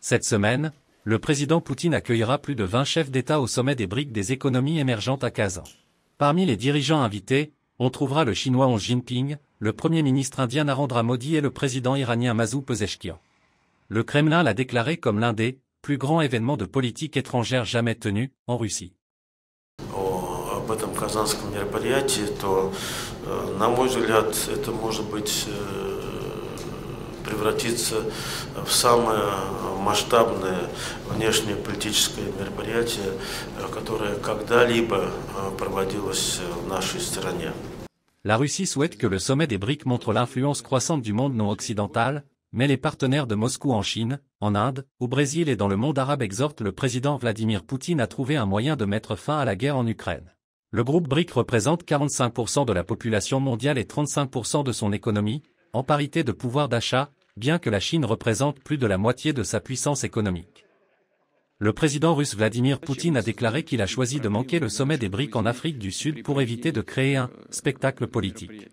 Cette semaine, le président Poutine accueillera plus de 20 chefs d'État au sommet des BRICS des économies émergentes à Kazan. Parmi les dirigeants invités, on trouvera le chinois Xi Jinping, le premier ministre indien Narendra Modi et le président iranien Masoud Pezeshkian. Le Kremlin l'a déclaré comme l'un des plus grands événements de politique étrangère jamais tenus en Russie. Об этом казанском мероприятии, то, на мой взгляд, это может быть превратиться в самое масштабное внешнеполитическое мероприятие, которое когда-либо проводилось в нашей стране. La Russie souhaite que le sommet des BRICS montre l'influence croissante du monde non occidental, mais les partenaires de Moscou en Chine, en Inde, au Brésil et dans le monde arabe exhortent le président Vladimir Poutine à trouver un moyen de mettre fin à la guerre en Ukraine. Le groupe BRIC représente 45% de la population mondiale et 35% de son économie, en parité de pouvoir d'achat, bien que la Chine représente plus de la moitié de sa puissance économique. Le président russe Vladimir Poutine a déclaré qu'il a choisi de manquer le sommet des BRICS en Afrique du Sud pour éviter de créer un spectacle politique.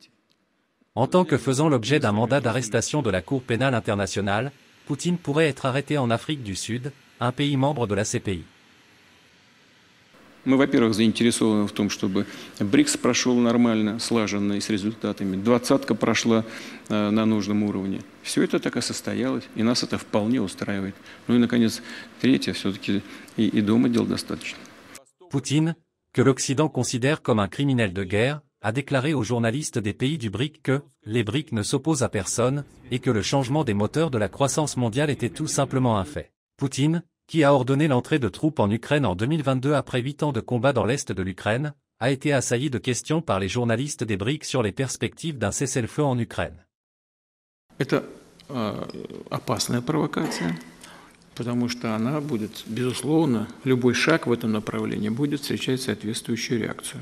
En tant que faisant l'objet d'un mandat d'arrestation de la Cour pénale internationale, Poutine pourrait être arrêté en Afrique du Sud, un pays membre de la CPI. Мы, во-первых, заинтересованы в том, чтобы БРИКС прошел нормально, слаженно и с результатами. Двадцатка прошла на нужном уровне. Все это так и состоялось, и нас это вполне устраивает. Ну и, наконец, третье, все-таки и дома дел достаточно. Poutine, que l'Occident considère comme un criminel de guerre, a déclaré aux journalistes des pays du BRIC que les BRIC ne s'opposent à personne et que le changement des moteurs de la croissance mondiale était tout simplement un fait. Poutine, qui a ordonné l'entrée de troupes en Ukraine en 2022 après 8 ans de combat dans l'est de l'Ukraine, a été assailli de questions par les journalistes des BRIC sur les perspectives d'un cessez-le-feu en Ukraine. Это опасная провокация, потому что она будет, безусловно, любой шаг в этом направлении будет встречать соответствующую реакцию.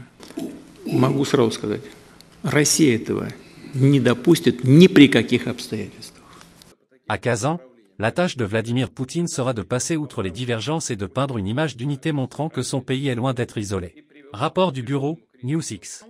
Могу сразу сказать, Россия этого не допустит ни при каких обстоятельствах. À Kazan, la tâche de Vladimir Poutine sera de passer outre les divergences et de peindre une image d'unité montrant que son pays est loin d'être isolé. Rapport du bureau, News6.